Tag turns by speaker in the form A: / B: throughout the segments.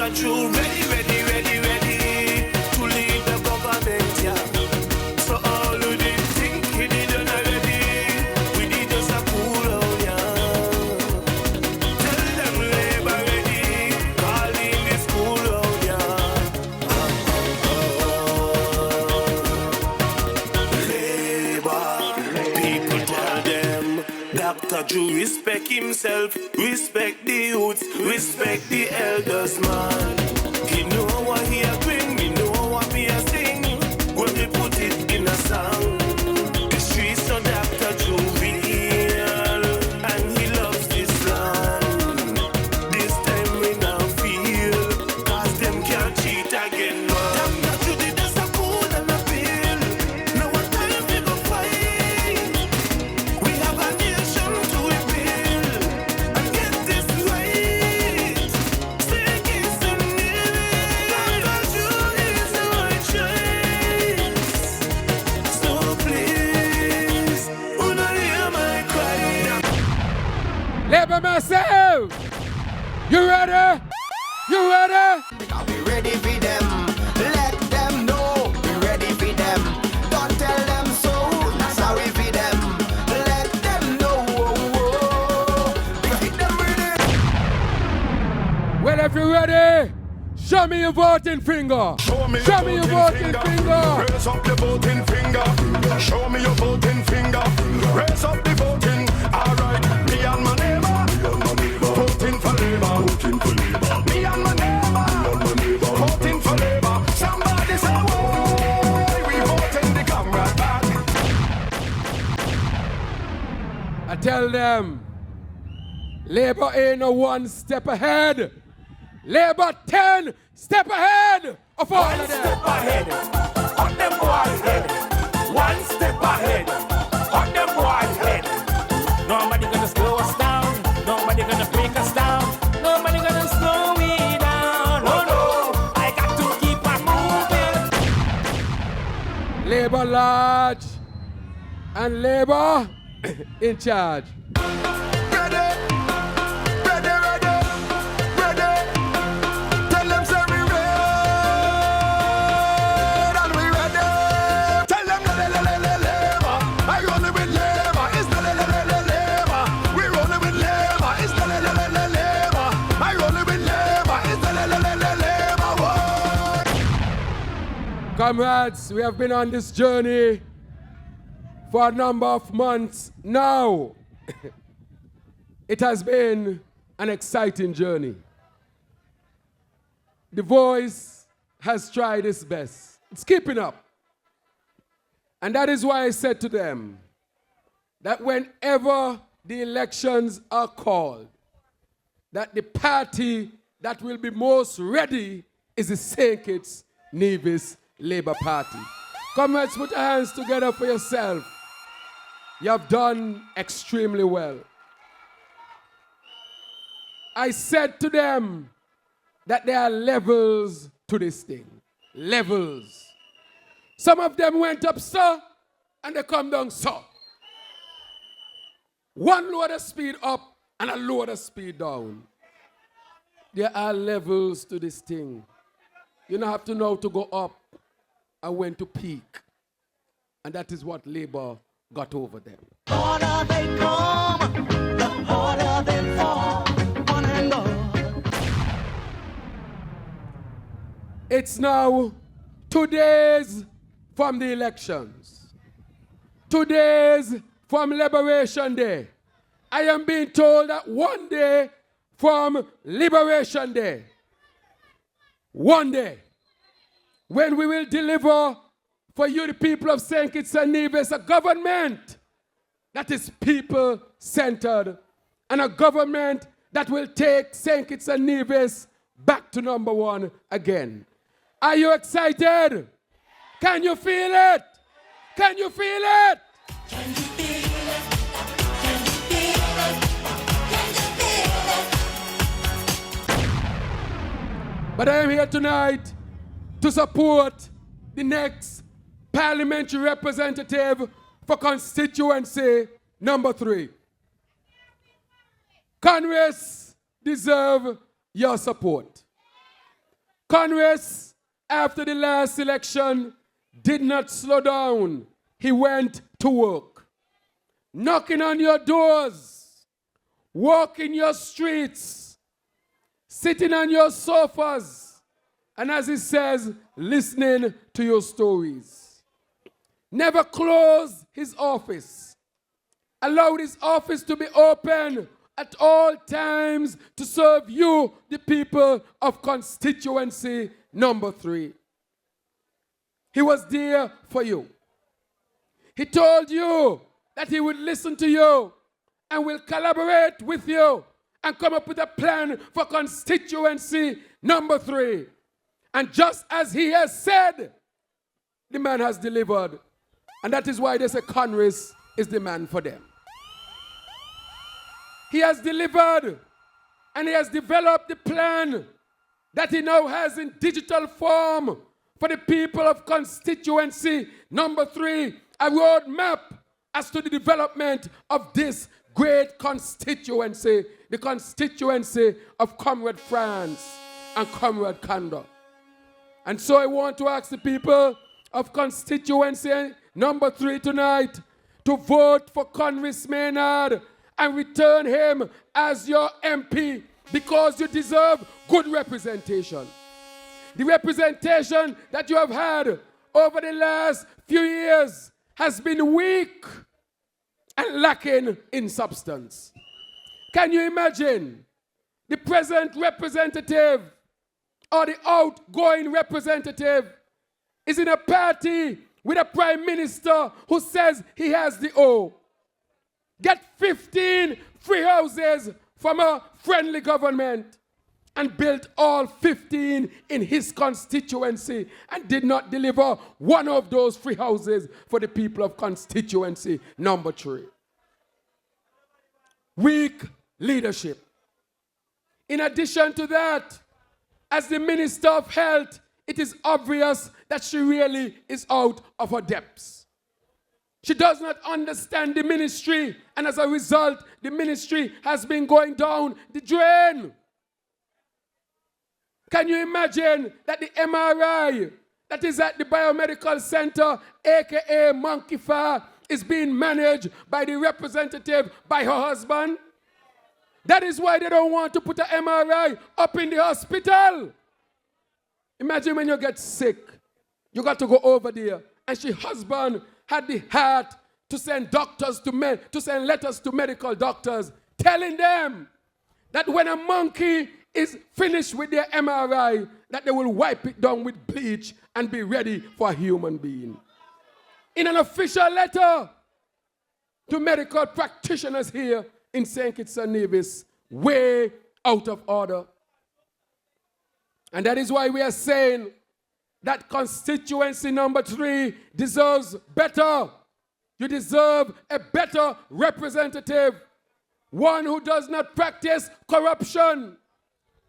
A: Dr. Drew, ready to lead the government, yeah. So all who did think he didn't already, we did just a cool out, yeah. Tell them Labour ready, calling this cool out, yeah. Labour, people tell them, Dr. Drew respect himself, respect the youths, respect the elders, man. He know what he a bring, he know what we a sing, when we put it in a song. The streets of Dr. Drew real, and he loves this land. This time we now feel, cause them can't cheat again, man. Dr. Drew did us a cool and a pill. Now what time we go fight? We have a nation to rebuild and get this right. Take it to me. Dr. Drew is our choice. So please, una hear my cry.
B: Labour myself! You ready? You ready?
C: Because we ready for them. Let them know we ready for them. Don't tell them so. Sorry for them. Let them know. Get them ready.
B: Well, if you're ready, show me your voting finger. Show me your voting finger.
D: Raise up the voting finger. Show me your voting finger. Raise up the voting. All right, me and my neighbor. Voting for Labour. Me and my neighbor. Voting for Labour. Somebody say, "Whoa, we voting the comrade back."
B: I tell them, Labour ain't no one step ahead. Labour 10 step ahead of all of them.
A: Step ahead, on them boys' head. One step ahead, on them boys' head. Nobody gonna slow us down. Nobody gonna break us down. Nobody gonna slow me down. Oh no, I got to keep on moving.
B: Labour large and Labour in charge.
D: Ready, ready, ready, ready. Tell them say we red and we ready. Tell them Labour. I rolling with Labour. It's the Labour. We rolling with Labour. It's the Labour. I rolling with Labour. It's the Labour.
B: Comrades, we have been on this journey for a number of months now. It has been an exciting journey. The Voice has tried its best. It's keeping up. And that is why I said to them that whenever the elections are called, that the party that will be most ready is the St. Kitts-Nevis Labour Party. Comrades, put your hands together for yourself. You have done extremely well. I said to them that there are levels to this thing. Levels. Some of them went up, sir, and they come down, sir. One load of speed up and a load of speed down. There are levels to this thing. You don't have to know to go up and when to peak. And that is what Labour got over them.
C: The harder they come, the harder they fall. One and all.
B: It's now 2 days from the elections. 2 days from Liberation Day. I am being told that 1 day from Liberation Day. 1 day. When we will deliver for you, the people of St. Kitts-Nevis, a government that is people-centered and a government that will take St. Kitts-Nevis back to number 1 again. Are you excited? Can you feel it? Can you feel it?
E: Can you feel it? Can you feel it? Can you feel it?
B: But I am here tonight to support the next parliamentary representative for constituency number 3. Congress deserve your support. Congress, after the last election, did not slow down. He went to work. Knocking on your doors, walking your streets, sitting on your sofas, and as he says, listening to your stories. Never closed his office. Allowed his office to be open at all times to serve you, the people of constituency number 3. He was there for you. He told you that he would listen to you and will collaborate with you and come up with a plan for constituency number 3. And just as he has said, the man has delivered. And that is why they say Congress is the man for them. He has delivered and he has developed the plan that he now has in digital form for the people of constituency number 3, a roadmap as to the development of this great constituency, the constituency of Comrade France and Comrade Kanda. And so I want to ask the people of constituency number 3 tonight to vote for Congress Maynard and return him as your MP because you deserve good representation. The representation that you have had over the last few years has been weak and lacking in substance. Can you imagine the present representative or the outgoing representative is in a party with a prime minister who says he has the O? Get 15 free houses from a friendly government and built all 15 in his constituency and did not deliver one of those free houses for the people of constituency number 3. Weak leadership. In addition to that, as the Minister of Health, it is obvious that she really is out of her depths. She does not understand the ministry, and as a result, the ministry has been going down the drain. Can you imagine that the MRI that is at the biomedical center, aka Monkey Farm, is being managed by the representative, by her husband? That is why they don't want to put an MRI up in the hospital. Imagine when you get sick, you got to go over there, and she husband had the heart to send doctors to send letters to medical doctors, telling them that when a monkey is finished with their MRI, that they will wipe it down with bleach and be ready for a human being. In an official letter to medical practitioners here in St. Kitts-Nevis, way out of order. And that is why we are saying that constituency number 3 deserves better. You deserve a better representative. One who does not practice corruption.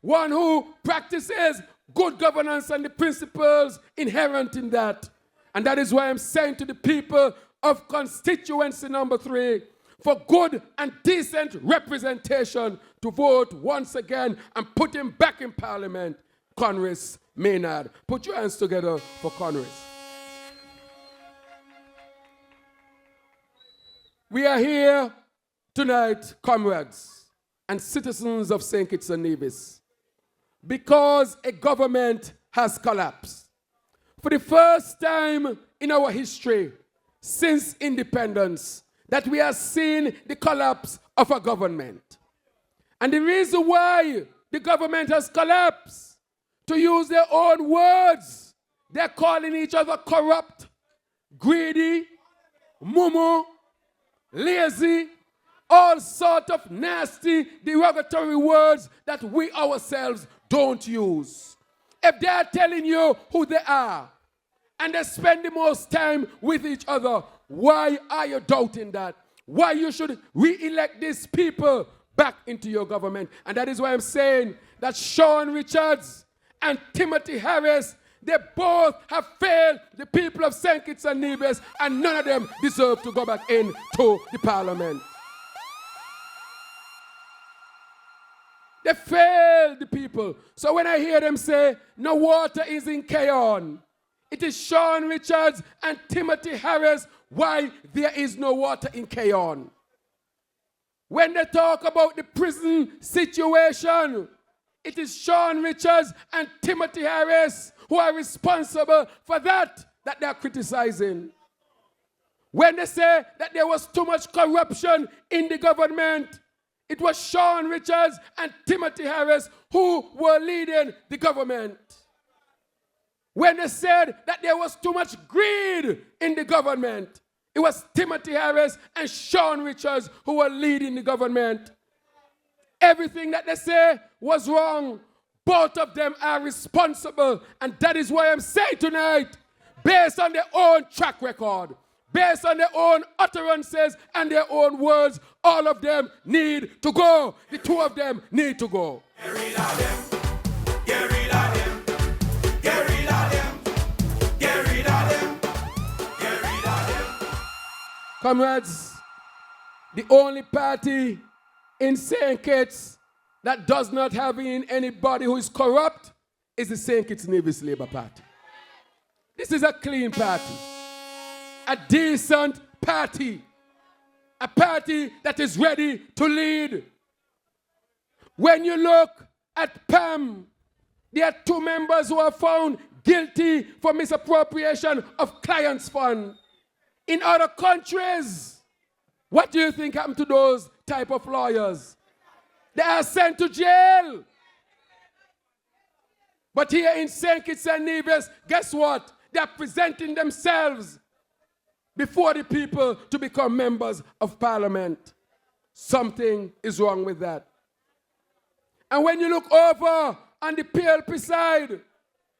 B: One who practices good governance and the principles inherent in that. And that is why I'm saying to the people of constituency number 3, for good and decent representation, to vote once again and put him back in Parliament, Congress Maynard. Put your hands together for Congress. We are here tonight, comrades and citizens of St. Kitts-Nevis, because a government has collapsed. For the first time in our history, since independence, that we are seeing the collapse of a government. And the reason why the government has collapsed, to use their own words, they're calling each other corrupt, greedy, mumu, lazy, all sort of nasty, derogatory words that we ourselves don't use. If they are telling you who they are, and they spend the most time with each other, why are you doubting that? Why you should re-elect these people back into your government? And that is why I'm saying that Sean Richards and Timothy Harris, they both have failed the people of St. Kitts-Nevis, and none of them deserve to go back into the Parliament. They failed the people. So when I hear them say, no water is in Keyon, it is Sean Richards and Timothy Harris why there is no water in Keyon. When they talk about the prison situation, it is Sean Richards and Timothy Harris who are responsible for that they are criticizing. When they say that there was too much corruption in the government, it was Sean Richards and Timothy Harris who were leading the government. When they said that there was too much greed in the government, it was Timothy Harris and Sean Richards who were leading the government. Everything that they say was wrong. Both of them are responsible. And that is why I'm saying tonight, based on their own track record, based on their own utterances and their own words, all of them need to go. The two of them need to go.
A: Get rid of them. Get rid of them. Get rid of them. Get rid of them. Get rid of them.
B: Comrades, the only party in St. Kitts that does not have in anybody who is corrupt is the St. Kitts-Nevis Labour Party. This is a clean party, a decent party, a party that is ready to lead. When you look at PAM, there are 2 members who are found guilty for misappropriation of clients' fund. In other countries, what do you think happened to those type of lawyers? They are sent to jail. But here in St. Kitts and Nevis, guess what? They are presenting themselves before the people to become members of parliament. Something is wrong with that. And when you look over on the PLP side,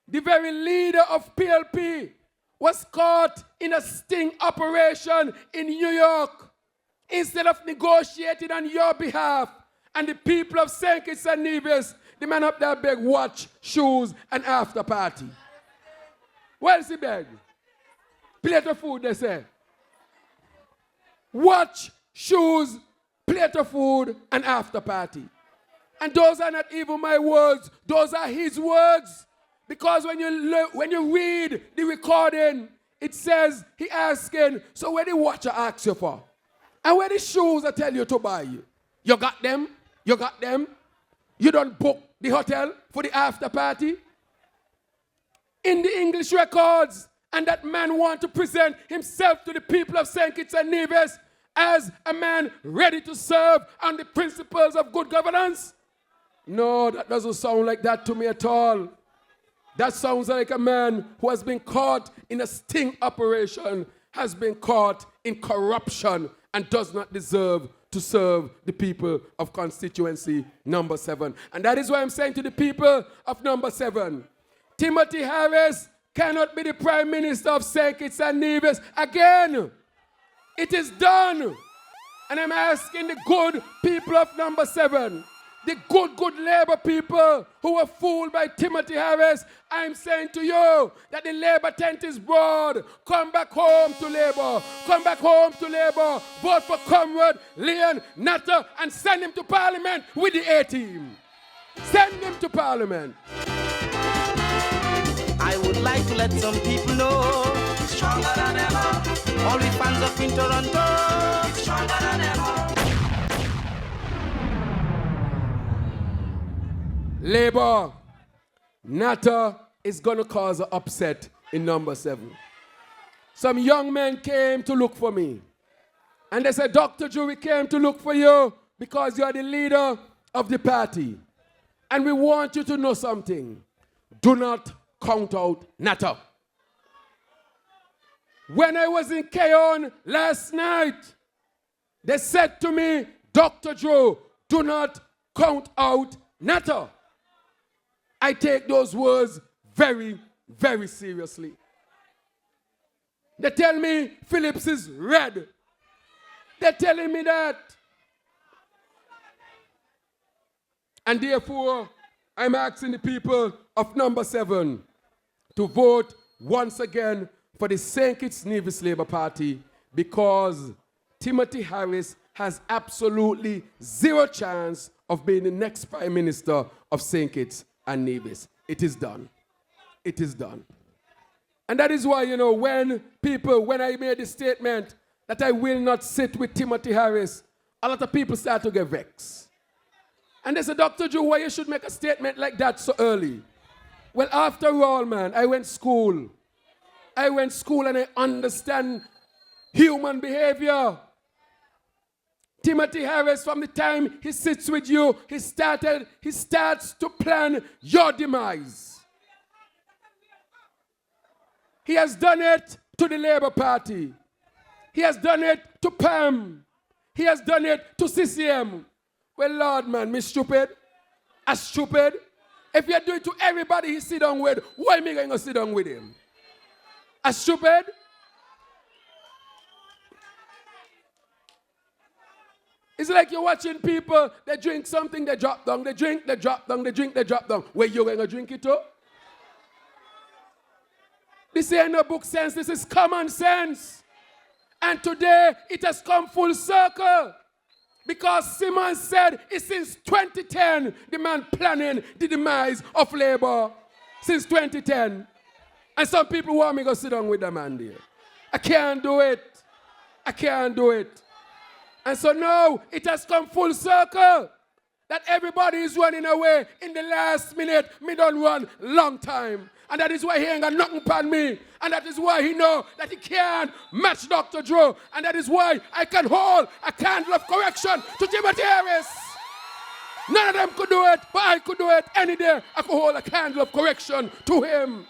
B: the very leader of PLP was caught in a sting operation in New York. Instead of negotiating on your behalf, and the people of St. Kitts and Nevis, the man up there beg watch, shoes, and after party. What else he beg? Plate of food, they say. Watch, shoes, plate of food, and after party. And those are not even my words, those are his words. Because when you read the recording, it says he asking, so where the watcher asks you for? And where the shoes I tell you to buy you? You got them? You got them? You don't book the hotel for the after party? In the English records, and that man want to present himself to the people of St. Kitts and Nevis as a man ready to serve on the principles of good governance? No, that doesn't sound like that to me at all. That sounds like a man who has been caught in a sting operation, has been caught in corruption, and does not deserve to serve the people of constituency number 7. And that is why I'm saying to the people of number 7, Timothy Harris cannot be the Prime Minister of St. Kitts and Nevis again. It is done. And I'm asking the good people of number 7, the good Labour people who were fooled by Timothy Harris, I'm saying to you that the Labour tent is broad. Come back home to Labour. Come back home to Labour. Vote for Comrade Leon Natter and send him to Parliament with the A-team. Send him to Parliament.
C: I would like to let some people know stronger than ever. All the fans up in Toronto, stronger than ever.
B: Labour, Natter is going to cause an upset in number 7. Some young men came to look for me. And they said, Dr. Drew, we came to look for you because you are the leader of the party. And we want you to know something. Do not count out Natter. When I was in Keyon last night, they said to me, Dr. Drew, do not count out Natter. I take those words very, very seriously. They tell me Phillips is red. They're telling me that. And therefore, I'm asking the people of number 7 to vote once again for the St. Kitts-Nevis Labour Party because Timothy Harris has absolutely zero chance of being the next Prime Minister of St. Kitts and Nevis. It is done. It is done. And that is why, you know, when I made the statement that I will not sit with Timothy Harris, a lot of people start to get vexed. And they said, Dr. Drew, why you should make a statement like that so early? Well, after all, man, I went school. I went school and I understand human behavior. Timothy Harris, from the time he sits with you, he starts to plan your demise. He has done it to the Labour Party. He has done it to PAM. He has done it to CCM. Well, Lord, man, me stupid. As stupid. If you do it to everybody he sit down with, why am I going to sit down with him? As stupid. It's like you're watching people, they drink something, they drop down, they drink, they drop down, they drink, they drop down. Where you going to drink it to? This ain't no book sense, this is common sense. And today, it has come full circle. Because Simon said it's since 2010, the man planning the demise of Labour. Since 2010. And some people want me to go sit down with the man there. I can't do it. I can't do it. And so now, it has come full circle. That everybody is running away in the last minute. Me don't run long time. And that is why he ain't got nothing upon me. And that is why he know that he can't match Dr. Drew. And that is why I can hold a candle of correction to Timothy Harris. None of them could do it, but I could do it any day. I could hold a candle of correction to him.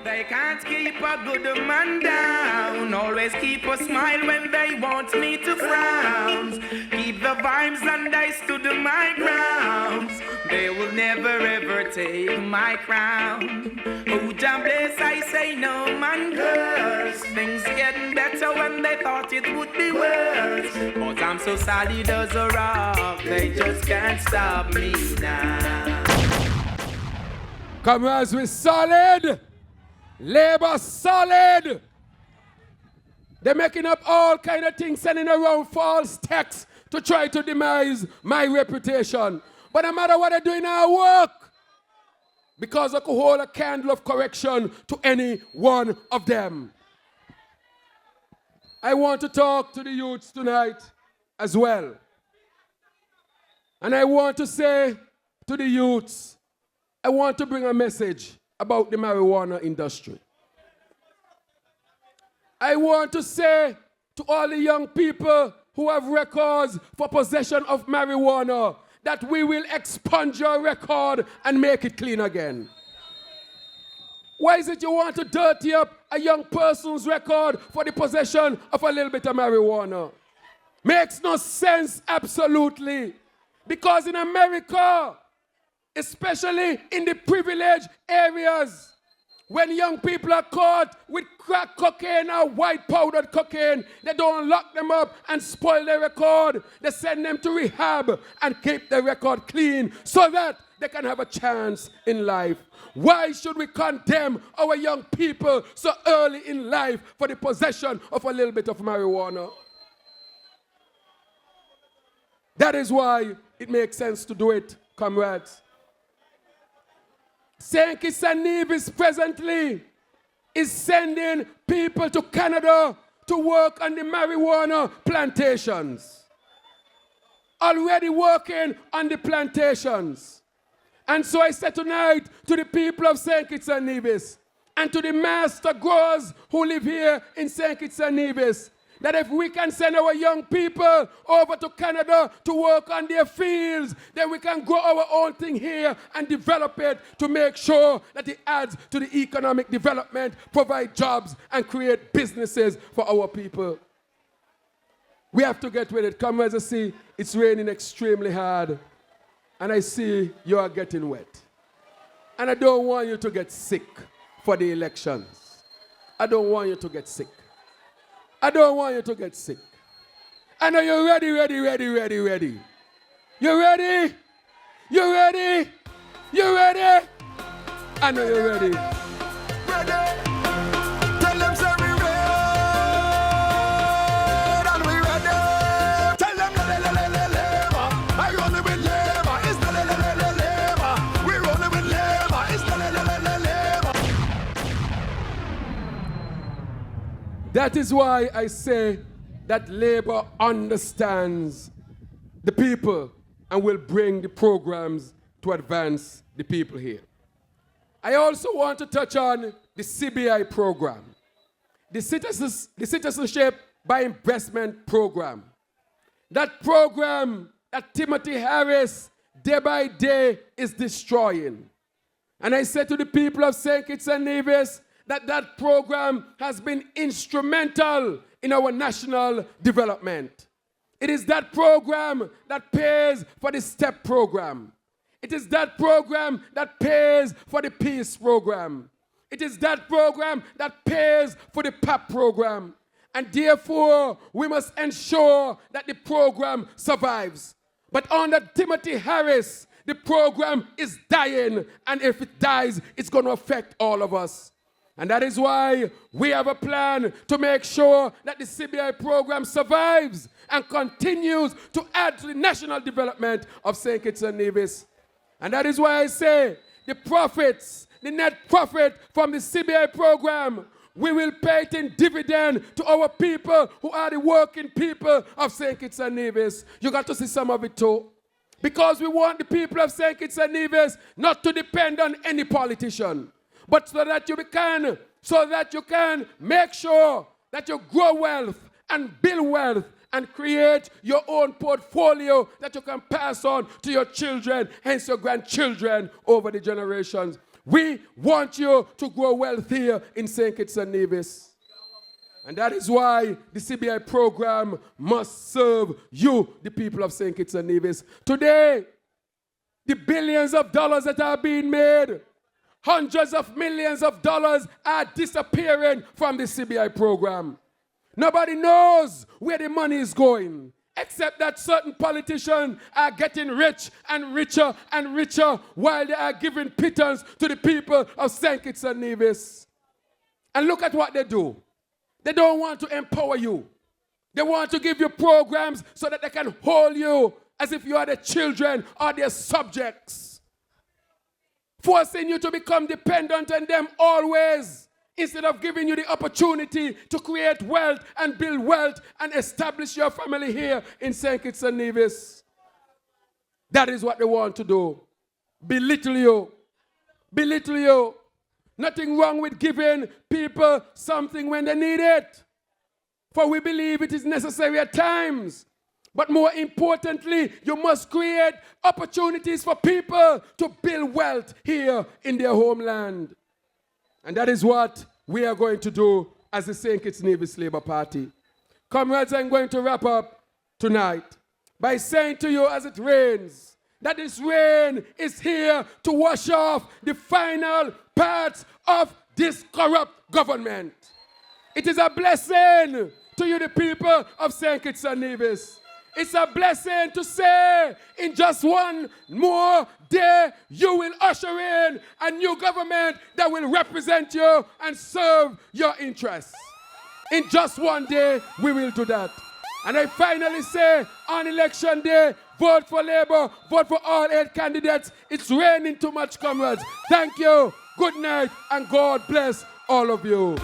F: They can't keep a good man down. Always keep a smile when they want me to frown. Keep the vibes and I stood my ground. They will never ever take my crown. Oh, Jah bless, I say no man curse. Things getting better when they thought it would be worse. But I'm so solid as a rock, they just can't stop me now.
B: Comrades, we're solid. Labour solid. They're making up all kind of things, sending around false texts to try to demise my reputation. But no matter what they're doing, I work. Because I could hold a candle of correction to any one of them. I want to talk to the youths tonight as well. And I want to say to the youths, I want to bring a message about the marijuana industry. I want to say to all the young people who have records for possession of marijuana that we will expunge your record and make it clean again. Why is it you want to dirty up a young person's record for the possession of a little bit of marijuana? Makes no sense, absolutely. Because in America, especially in the privileged areas, when young people are caught with crack cocaine or white powdered cocaine, they don't lock them up and spoil their record. They send them to rehab and keep their record clean so that they can have a chance in life. Why should we condemn our young people so early in life for the possession of a little bit of marijuana? That is why it makes sense to do it, comrades. St. Kitts-Nevis presently is sending people to Canada to work on the marijuana plantations. Already working on the plantations. And so I said tonight to the people of St. Kitts-Nevis and to the master growers who live here in St. Kitts-Nevis, that if we can send our young people over to Canada to work on their fields, then we can grow our own thing here and develop it to make sure that it adds to the economic development, provide jobs, and create businesses for our people. We have to get with it. Come as I see, it's raining extremely hard, and I see you are getting wet. And I don't want you to get sick for the elections. I don't want you to get sick. I don't want you to get sick. I know you're ready. You ready? You ready? You ready? I know you're ready.
C: Tell them say we red
B: That is why I say that Labour understands the people and will bring the programs to advance the people here. I also want to touch on the CBI program, the Citizenship by Investment program. That program that Timothy Harris day by day is destroying. And I said to the people of St. Kitts-Nevis that that program has been instrumental in our national development. It is that program that pays for the STEP program. It is that program that pays for the peace program. It is that program that pays for the PAP program. And therefore, we must ensure that the program survives. But under Timothy Harris, the program is dying. And if it dies, it's going to affect all of us. And that is why we have a plan to make sure that the CBI program survives and continues to add to the national development of St. Kitts and Nevis. And that is why I say the profits, the net profit from the CBI program, we will pay it in dividend to our people who are the working people of St. Kitts and Nevis. You got to see some of it too. Because we want the people of St. Kitts and Nevis not to depend on any politician, but so that you can make sure that you grow wealth and build wealth and create your own portfolio that you can pass on to your children, hence your grandchildren over the generations. We want you to grow wealth here in St. Kitts and Nevis. And that is why the CBI program must serve you, the people of St. Kitts and Nevis. Today, the billions of dollars that are being made, hundreds of millions of dollars are disappearing from the CBI program. Nobody knows where the money is going, except that certain politicians are getting rich and richer and richer while they are giving pittance to the people of St. Kitts and Nevis. And look at what they do. They don't want to empower you. They want to give you programs so that they can hold you as if you are their children or their subjects, forcing you to become dependent on them always, instead of giving you the opportunity to create wealth and build wealth and establish your family here in St. Kitts and Nevis. That is what they want to do. Belittle you. Belittle you. Nothing wrong with giving people something when they need it, for we believe it is necessary at times. But more importantly, you must create opportunities for people to build wealth here in their homeland. And that is what we are going to do as the St. Kitts-Nevis Labour Party. Comrades, I'm going to wrap up tonight by saying to you as it rains, that this rain is here to wash off the final parts of this corrupt government. It is a blessing to you, the people of St. Kitts and Nevis. It's a blessing to say in just one more day you will usher in a new government that will represent you and serve your interests. In just one day we will do that. And I finally say on election day, vote for Labour, vote for all 8 candidates. It's raining too much, comrades. Thank you, good night, and God bless all of you.